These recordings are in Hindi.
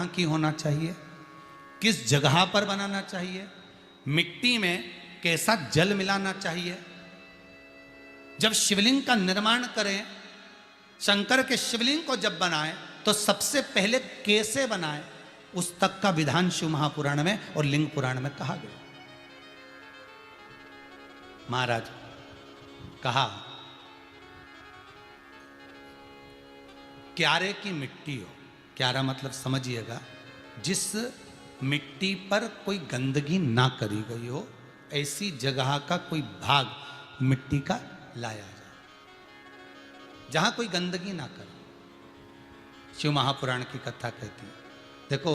कहाँ की होना चाहिए, किस जगह पर बनाना चाहिए, मिट्टी में कैसा जल मिलाना चाहिए। जब शिवलिंग का निर्माण करें, शंकर के शिवलिंग को जब बनाएं तो सबसे पहले कैसे बनाएं, उस तक का विधान शिव महापुराण में और लिंग पुराण में कहा गया। महाराज कहा, क्यारे की मिट्टी हो, क्यारा मतलब समझिएगा जिस मिट्टी पर कोई गंदगी ना करी गई हो, ऐसी जगह का कोई भाग मिट्टी का लाया जाए जहां कोई गंदगी ना करे। शिव महापुराण की कथा कहती है। देखो,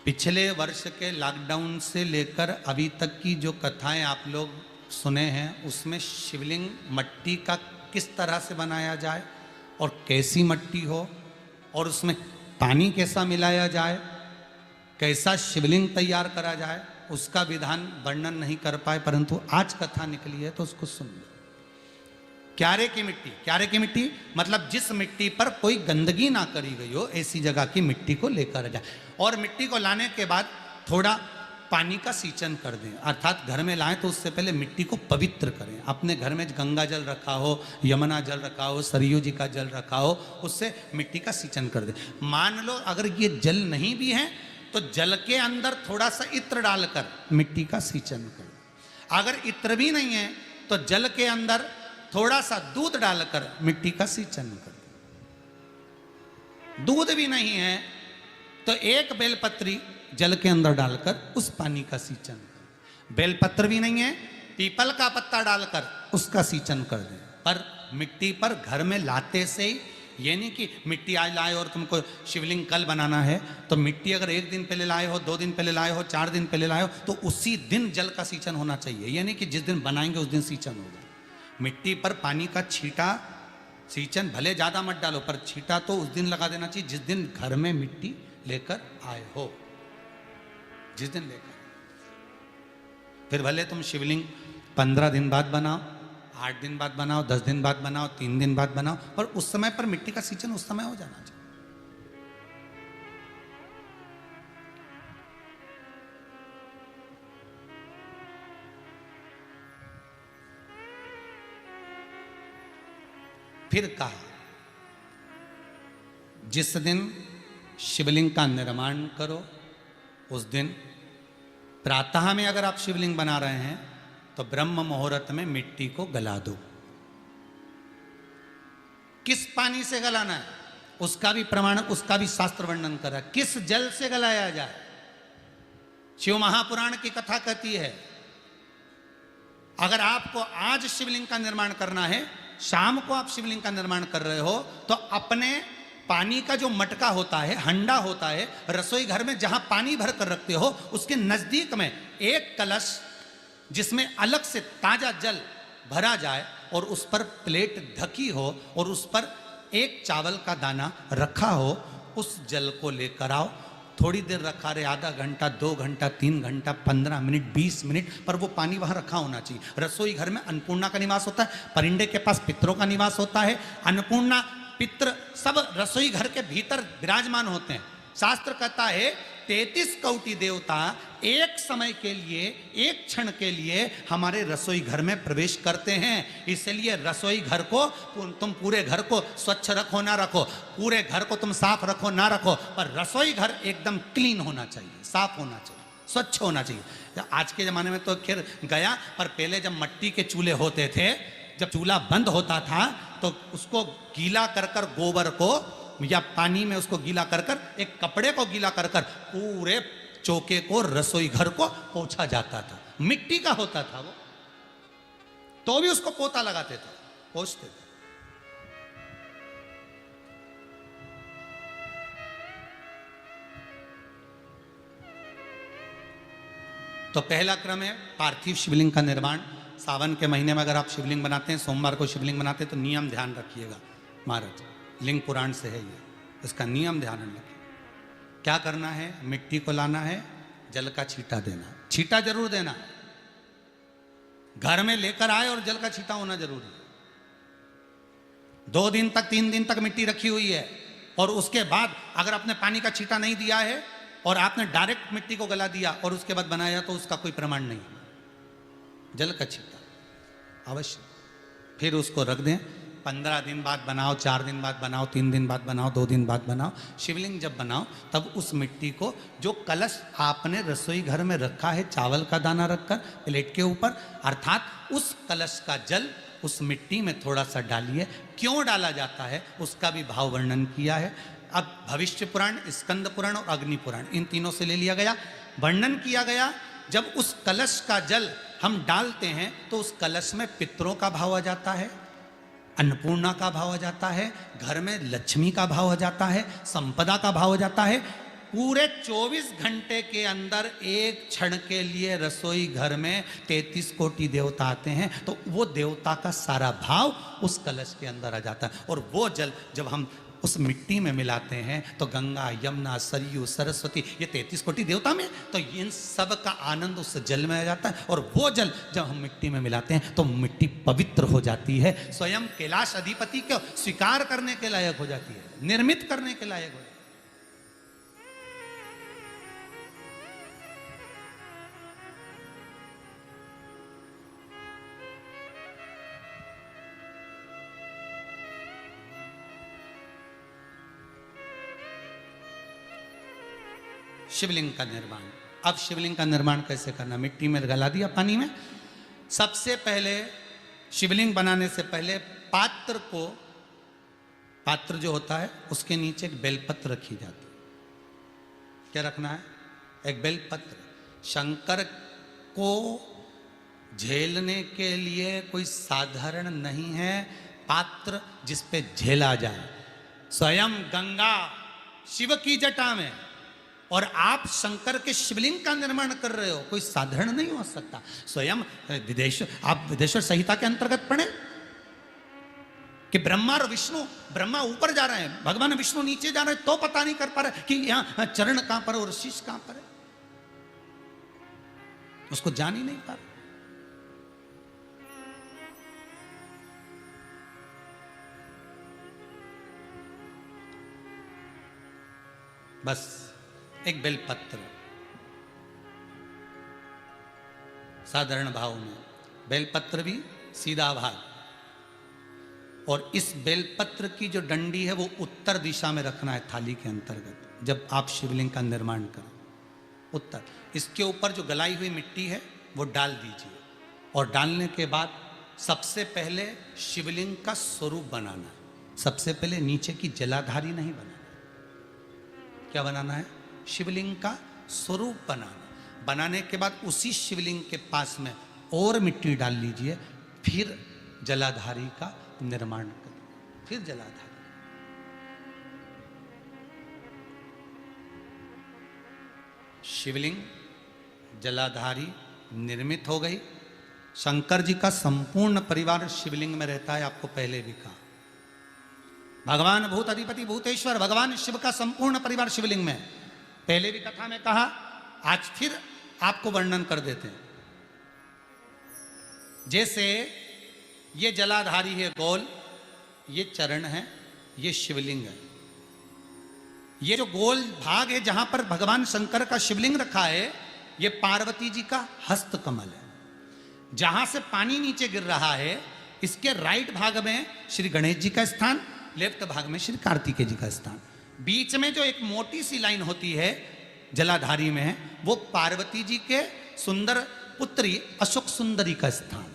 पिछले वर्ष के लॉकडाउन से लेकर अभी तक की जो कथाएं आप लोग सुने हैं, उसमें शिवलिंग मट्टी का किस तरह से बनाया जाए और कैसी मट्टी हो और उसमें पानी कैसा मिलाया जाए, कैसा शिवलिंग तैयार करा जाए, उसका विधान वर्णन नहीं कर पाए, परंतु आज कथा निकली है तो उसको सुन लो। क्यारे की मिट्टी, क्यारे की मिट्टी मतलब जिस मिट्टी पर कोई गंदगी ना करी गई हो, ऐसी जगह की मिट्टी को लेकर जाए। और मिट्टी को लाने के बाद थोड़ा पानी का सींचन कर दें, अर्थात घर में लाएं तो उससे पहले मिट्टी को पवित्र करें। अपने घर में गंगा जल रखा हो, यमुना जल रखा हो, सरयू जी का जल रखा हो, उससे मिट्टी का सींचन कर दें। मान लो अगर ये जल नहीं भी है तो जल के अंदर थोड़ा सा इत्र डालकर मिट्टी का सींचन कर। अगर इत्र भी नहीं है तो जल के अंदर थोड़ा सा दूध डालकर मिट्टी का सींचन कर। दूध भी नहीं है तो एक बेलपत्री जल के अंदर डालकर उस पानी का सींचन कर। बेलपत्र भी नहीं है, पीपल का पत्ता डालकर उसका सींचन कर दे। पर मिट्टी पर घर में लाते से ही, ये नहीं कि मिट्टी आज लाए और तुमको शिवलिंग कल बनाना है, तो मिट्टी अगर 1 दिन पहले लाए हो, 2 दिन पहले लाए हो, 4 दिन पहले लाए हो, तो उसी दिन जल का सींचन होना चाहिए। ये नहीं कि जिस दिन बनाएंगे उस दिन सींचन होगा। मिट्टी पर पानी का छींटा, सींचन भले ज़्यादा मत डालो, पर छींटा तो उस दिन लगा देना चाहिए जिस दिन घर में मिट्टी लेकर आए हो, जिस दिन लेकर। फिर भले तुम शिवलिंग 15 दिन बाद बनाओ, 8 दिन बाद बनाओ, 10 दिन बाद बनाओ, 3 दिन बाद बनाओ, पर उस समय पर मिट्टी का सींचन उस समय हो जाना चाहिए। फिर कहा, जिस दिन शिवलिंग का निर्माण करो उस दिन प्रातः में अगर आप शिवलिंग बना रहे हैं तो ब्रह्म मुहूर्त में मिट्टी को गला दो। किस पानी से गलाना है उसका भी प्रमाण, उसका भी शास्त्र वर्णन करा। किस जल से गलाया जाए, शिव महापुराण की कथा कहती है। अगर आपको आज शिवलिंग का निर्माण करना है, शाम को आप शिवलिंग का निर्माण कर रहे हो, तो अपने पानी का जो मटका होता है, हंडा होता है, रसोई घर में जहां पानी भर कर रखते हो, उसके नजदीक में एक कलश जिसमें अलग से ताजा जल भरा जाए और उस पर प्लेट ढकी हो और उस पर एक चावल का दाना रखा हो, उस जल को लेकर आओ। थोड़ी देर रखा रहे, आधा घंटा, 2 घंटा, 3 घंटा, 15 मिनट, 20 मिनट, पर वो पानी वहां रखा होना चाहिए। रसोई घर में अन्नपूर्णा का निवास होता है, परिंदे के पास पितरों का निवास होता है। अन्नपूर्णा, पित्र सब रसोई घर के भीतर विराजमान होते हैं। शास्त्र कहता है 33 कोटि देवता एक समय के लिए, एक क्षण के लिए हमारे रसोई घर में प्रवेश करते हैं। इसलिए रसोई घर को तुम पूरे घर को स्वच्छ रखो ना रखो, पूरे घर को तुम साफ रखो ना रखो, पर रसोई घर एकदम क्लीन होना चाहिए, साफ होना चाहिए, स्वच्छ होना चाहिए। आज के ज़माने में तो खैर गया, पर पहले जब मिट्टी के चूल्हे होते थे, जब चूल्हा बंद होता था तो उसको गीला कर कर, गोबर को या पानी में उसको गीला कर कर, एक कपड़े को गीला कर कर पूरे चौके को, रसोई घर को पोंछा जाता था। मिट्टी का होता था वो, तो भी उसको पोता लगाते थे, पोंछते थे। तो पहला क्रम है पार्थिव शिवलिंग का निर्माण। सावन के महीने में अगर आप शिवलिंग बनाते हैं, सोमवार को शिवलिंग बनाते हैं, तो नियम ध्यान रखिएगा महाराज, लिंग पुराण से है ये, इसका नियम ध्यान रखिए। क्या करना है, मिट्टी को लाना है, जल का छींटा देना, छींटा जरूर देना, घर में लेकर आए और जल का छींटा होना जरूरी है। 2 दिन तक, 3 दिन तक मिट्टी रखी हुई है, और उसके बाद अगर आपने पानी का छींटा नहीं दिया है और आपने डायरेक्ट मिट्टी को गला दिया और उसके बाद बनाया तो उसका कोई प्रमाण नहीं। जल का छींटा अवश्य, फिर उसको रख दें। 15 दिन बाद बनाओ, 4 दिन बाद बनाओ, 3 दिन बाद बनाओ, 2 दिन बाद बनाओ। शिवलिंग जब बनाओ तब उस मिट्टी को, जो कलश आपने रसोई घर में रखा है चावल का दाना रखकर प्लेट के ऊपर, अर्थात उस कलश का जल उस मिट्टी में थोड़ा सा डालिए। क्यों डाला जाता है उसका भी भाव वर्णन किया है। अब भविष्य पुराण, स्कंद पुराण और अग्नि पुराण, इन तीनों से ले लिया गया। वर्णन किया गया जब उस कलश का जल हम डालते हैं तो उस कलश में पितरों का भाव आ जाता है, अन्नपूर्णा का भाव आ जाता है, घर में लक्ष्मी का भाव आ जाता है, संपदा का भाव आ जाता है। पूरे 24 घंटे के अंदर एक क्षण के लिए रसोई घर में 33 कोटि देवता आते हैं, तो वो देवता का सारा भाव उस कलश के अंदर आ जाता है। और वो जल जब हम उस मिट्टी में मिलाते हैं तो गंगा, यमुना, सरयू, सरस्वती, ये 33 कोटि देवता में, तो इन सब का आनंद उस जल में आ जाता है। और वो जल जब हम मिट्टी में मिलाते हैं तो मिट्टी पवित्र हो जाती है, स्वयं कैलाश अधिपति को स्वीकार करने के लायक हो जाती है, निर्मित करने के लायक हो जाती है। शिवलिंग का निर्माण। अब शिवलिंग का निर्माण कैसे करना? मिट्टी में गला दिया पानी में। सबसे पहले शिवलिंग बनाने से पहले पात्र जो होता है उसके नीचे एक बेलपत्र रखी जाती है। क्या रखना है? एक बेलपत्र। शंकर को झेलने के लिए कोई साधारण नहीं है पात्र जिस पे झेला जाए। स्वयं गंगा शिव की जटा में, और आप शंकर के शिवलिंग का निर्माण कर रहे हो, कोई साधारण नहीं हो सकता। स्वयं आप विदेश्वर संहिता के अंतर्गत पढ़े कि ब्रह्मा और विष्णु, ब्रह्मा ऊपर जा रहे हैं, भगवान विष्णु नीचे जा रहे हैं, तो पता नहीं कर पा रहे कि यहां चरण कहां पर और शीश कहां पर है, उसको जान ही नहीं पा रहे। बस एक बेलपत्र, साधारण भाव में बेलपत्र भी सीधा भाग, और इस बेलपत्र की जो डंडी है वो उत्तर दिशा में रखना है थाली के अंतर्गत। जब आप शिवलिंग का निर्माण करें उत्तर, इसके ऊपर जो गलाई हुई मिट्टी है वो डाल दीजिए, और डालने के बाद सबसे पहले शिवलिंग का स्वरूप बनाना है। सबसे पहले नीचे की जलाधारी नहीं बनाना, क्या बनाना है? शिवलिंग का स्वरूप बनाना। बनाने के बाद उसी शिवलिंग के पास में और मिट्टी डाल लीजिए, फिर जलाधारी का निर्माण करें। फिर जलाधारी, शिवलिंग जलाधारी निर्मित हो गई। शंकर जी का संपूर्ण परिवार शिवलिंग में रहता है, आपको पहले भी कहा। भगवान भूत अधिपति भूतेश्वर, भगवान शिव का संपूर्ण परिवार शिवलिंग में, पहले भी कथा में कहा, आज फिर आपको वर्णन कर देते हैं। जैसे ये जलाधारी है गोल, ये चरण है, ये शिवलिंग है। ये जो गोल भाग है जहां पर भगवान शंकर का शिवलिंग रखा है, ये पार्वती जी का हस्त कमल है। जहां से पानी नीचे गिर रहा है, इसके राइट भाग में श्री गणेश जी का स्थान, लेफ्ट भाग में श्री कार्तिकेय जी का स्थान। बीच में जो एक मोटी सी लाइन होती है जलाधारी में, वो पार्वती जी के सुंदर पुत्री अशोक सुंदरी का स्थान।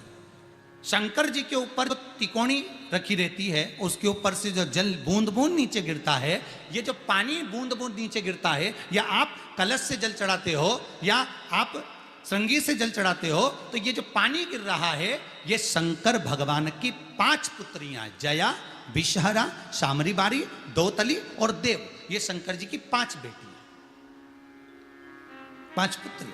शंकर जी के ऊपर जो तिकोनी रखी रहती है, उसके ऊपर से जो जल बूंद बूंद नीचे गिरता है, ये जो पानी बूंद बूंद नीचे गिरता है, या आप कलश से जल चढ़ाते हो या आप श्रृंगी से जल चढ़ाते हो, तो ये जो पानी गिर रहा है, ये शंकर भगवान की 5 पुत्रियां, जया, विषहरा, शामरी बारी, दोतली और देव, ये शंकर जी की 5 बेटियां, 5 पुत्री।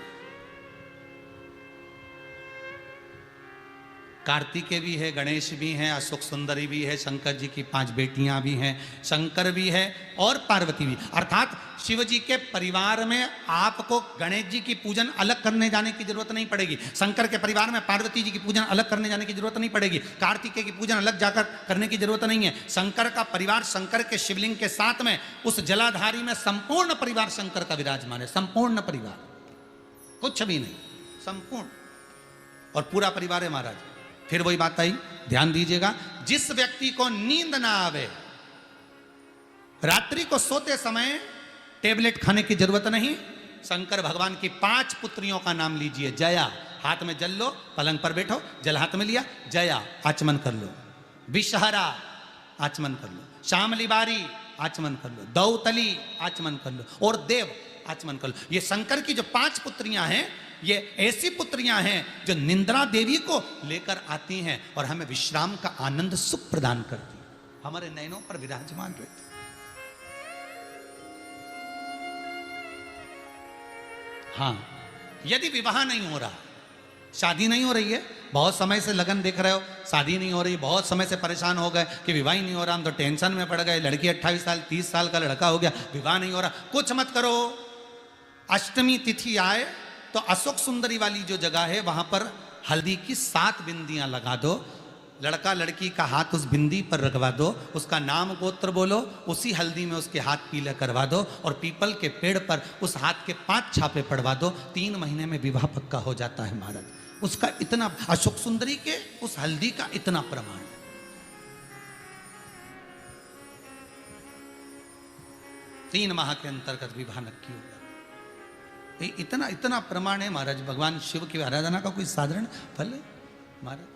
कार्तिकेय भी है, गणेश भी हैं, अशोक सुंदरी भी है, शंकर जी की 5 बेटियां भी हैं, शंकर भी है और पार्वती भी। अर्थात शिव जी के परिवार में आपको गणेश जी की पूजन अलग करने जाने की जरूरत नहीं पड़ेगी, शंकर के परिवार में पार्वती जी की पूजन अलग करने जाने की जरूरत नहीं पड़ेगी, कार्तिकेय की पूजन अलग जाकर करने की जरूरत नहीं है। शंकर का परिवार शंकर के शिवलिंग के साथ में उस जलाधारी में संपूर्ण परिवार शंकर का विराजमान है, संपूर्ण परिवार, कुछ भी नहीं, संपूर्ण और पूरा परिवार है महाराज। फिर वही बात आई, ध्यान दीजिएगा, जिस व्यक्ति को नींद ना आवे, रात्रि को सोते समय टेबलेट खाने की जरूरत नहीं, शंकर भगवान की 5 पुत्रियों का नाम लीजिए। जया, हाथ में जल लो, पलंग पर बैठो, जल हाथ में लिया, जया आचमन कर लो, विषहरा आचमन कर लो, श्यामली बारी आचमन कर लो, दौतली आचमन कर लो और देव आचमन कर लो। ये शंकर की जो 5 पुत्रियां हैं, ये ऐसी पुत्रियां हैं जो निंद्रा देवी को लेकर आती हैं और हमें विश्राम का आनंद सुख प्रदान करती, हमारे नयनों पर विराजमान रहती। हाँ, यदि विवाह नहीं हो रहा, शादी नहीं हो रही है, बहुत समय से लगन देख रहे हो, शादी नहीं हो रही, बहुत समय से परेशान हो गए कि विवाह ही नहीं हो रहा, हम तो टेंशन में पड़ गए, लड़की 28 साल 30 साल का लड़का हो गया, विवाह नहीं हो रहा, कुछ मत करो। अष्टमी तिथि आए तो अशोक सुंदरी वाली जो जगह है वहां पर हल्दी की 7 बिंदियां लगा दो, लड़का लड़की का हाथ उस बिंदी पर रखवा दो, उसका नाम गोत्र बोलो, उसी हल्दी में उसके हाथ पीले करवा दो और पीपल के पेड़ पर उस हाथ के 5 छापे पड़वा दो, 3 महीने में विवाह पक्का हो जाता है महाराज। उसका इतना, अशोक सुंदरी के उस हल्दी का इतना प्रमाण है। तीन माह के अंतर्गत विवाह नक्की हो जाता, इतना इतना प्रमाण है महाराज। भगवान शिव की आराधना का कोई साधारण फल है महाराज।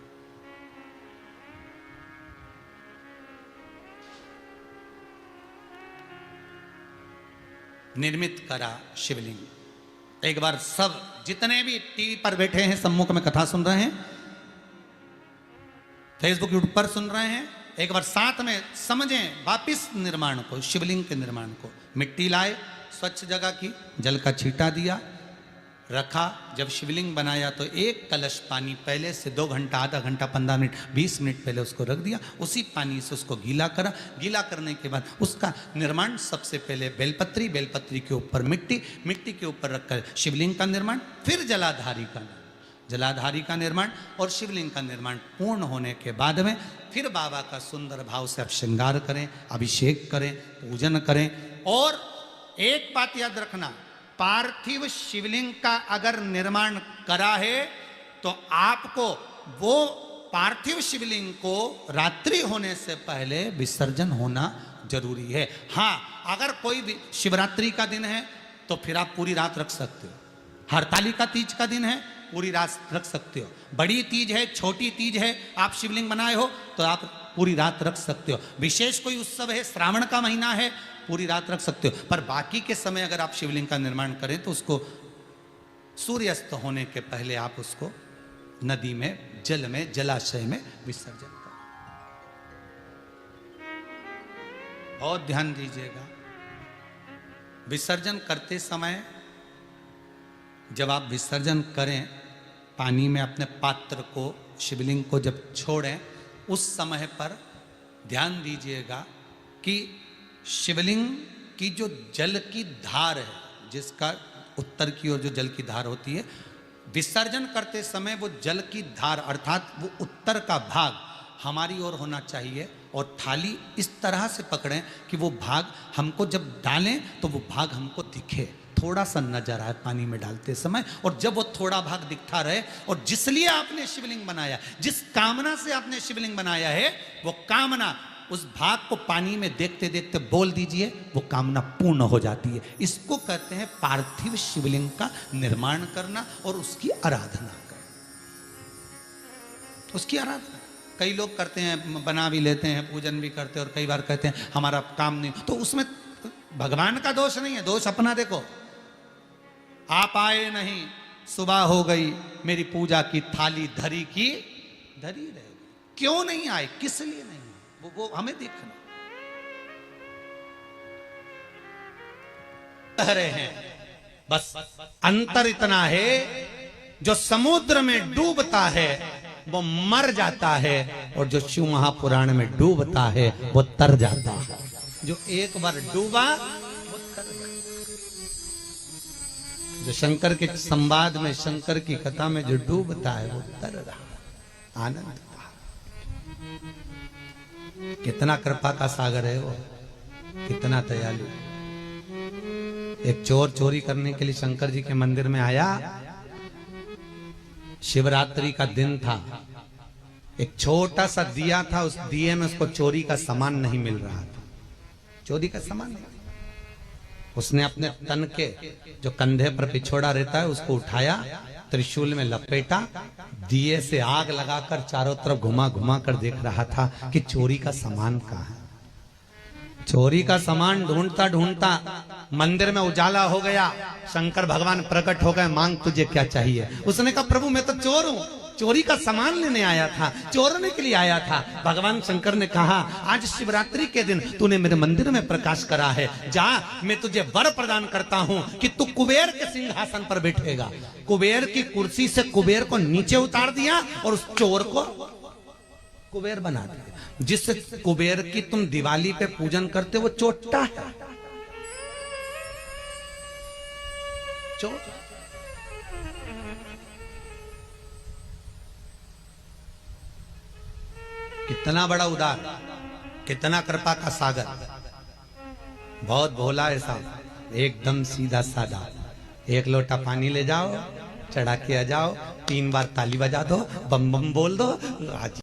निर्मित करा शिवलिंग। एक बार सब जितने भी टीवी पर बैठे हैं, सम्मुख में कथा सुन रहे हैं, फेसबुक यूट्यूब पर सुन रहे हैं, एक बार साथ में समझें वापिस निर्माण को, शिवलिंग के निर्माण को। मिट्टी लाए, स्वच्छ जगह की, जल का छींटा दिया, रखा। जब शिवलिंग बनाया तो 1 कलश पानी पहले से 2 घंटा, आधा घंटा, 15 मिनट, 20 मिनट पहले उसको रख दिया, उसी पानी से उसको गीला करा। गीला करने के बाद उसका निर्माण सबसे पहले बेलपत्री, बेलपत्री के ऊपर मिट्टी, मिट्टी के ऊपर रखकर शिवलिंग का निर्माण, फिर जलाधारी का, जलाधारी का निर्माण और शिवलिंग का निर्माण पूर्ण होने के बाद में फिर बाबा का सुंदर भाव से आप श्रृंगार करें, अभिषेक करें, पूजन करें। और एक बात याद रखना, पार्थिव शिवलिंग का अगर निर्माण करा है तो आपको वो पार्थिव शिवलिंग को रात्रि होने से पहले विसर्जन होना जरूरी है। हाँ, अगर कोई भी शिवरात्रि का दिन है तो फिर आप पूरी रात रख सकते हो, हरतालिका तीज का दिन है पूरी रात रख सकते हो, बड़ी तीज है, छोटी तीज है, आप शिवलिंग बनाए हो तो आप पूरी रात रख सकते हो, विशेष कोई उत्सव है, श्रावण का महीना है, पूरी रात रख सकते हो। पर बाकी के समय अगर आप शिवलिंग का निर्माण करें तो उसको सूर्यास्त होने के पहले आप उसको नदी में, जल में, जलाशय में विसर्जन करें। बहुत ध्यान दीजिएगा, विसर्जन करते समय जब आप विसर्जन करें, पानी में अपने पात्र को, शिवलिंग को जब छोड़ें, उस समय पर ध्यान दीजिएगा कि शिवलिंग की जो जल की धार है, जिसका उत्तर की ओर जो जल की धार होती है, विसर्जन करते समय वो जल की धार अर्थात वो उत्तर का भाग हमारी ओर होना चाहिए और थाली इस तरह से पकड़ें कि वो भाग हमको जब डालें तो वो भाग हमको दिखे, थोड़ा सा नजर आए पानी में डालते समय। और जब वो थोड़ा भाग दिखता रहे और जिस लिए आपने शिवलिंग बनाया, जिस कामना से आपने शिवलिंग बनाया है, वो कामना उस भाग को पानी में देखते देखते बोल दीजिए, वो कामना पूर्ण हो जाती है। इसको कहते हैं पार्थिव शिवलिंग का निर्माण करना और उसकी आराधना करना, उसकी आराधना। कई लोग करते हैं, बना भी लेते हैं, पूजन भी करते हैं और कई बार कहते हैं हमारा काम नहीं, तो उसमें भगवान का दोष नहीं है, दोष अपना। देखो, आप आए नहीं, सुबह हो गई, मेरी पूजा की थाली धरी की धरी रह गई, क्यों नहीं आए, किस लिए नहीं, वो हमें देखना। कह रहे हैं बस अंतर इतना है, जो समुद्र में डूबता है वो मर जाता है, और जो शिव महापुराण में डूबता है वो तर जाता है। जो एक बार डूबा वो तर जाता। जो शंकर के संवाद में, शंकर की कथा में जो डूबता है वो तर रहा, आनंद पा। कितना कृपा का सागर है वो, कितना दयालु। एक चोर चोरी करने के लिए शंकर जी के मंदिर में आया। शिवरात्रि का दिन था। एक छोटा सा दिया था, उस दिए में उसको चोरी का सामान नहीं मिल रहा था। चोरी का सामान नहीं। उसने अपने तन के जो कंधे पर पिछोड़ा रहता है उसको उठाया, त्रिशूल में लपेटा, दिए से आग लगाकर चारों तरफ घुमा घुमा कर देख रहा था कि चोरी का सामान कहाँ है। चोरी का सामान ढूंढता ढूंढता मंदिर में उजाला हो गया। शंकर भगवान प्रकट हो गए, मांग तुझे क्या चाहिए। उसने कहा प्रभु मैं तो चोर हूँ, चोरी का सामान लेने आया था, चोरने के लिए आया था। भगवान शंकर ने कहा आज शिवरात्रि के दिन तूने मेरे मंदिर में प्रकाश करा है, जा मैं तुझे वर प्रदान करता हूँ कि तू कुबेर के सिंहासन पर बैठेगा। कुबेर की कुर्सी से कुबेर को नीचे उतार दिया और उस चोर को कुबेर बना दिया। जिस कुबेर की तुम दिवाली पे पूजन करते वो चोट्टा है, चोर। कितना बड़ा उदार, कितना कृपा का सागर, बहुत भोला है साहब, एकदम सीधा साधा। एक लोटा पानी ले जाओ, चढ़ा के आ जाओ, 3 बार ताली बजा दो, बम बम बोल दो, आज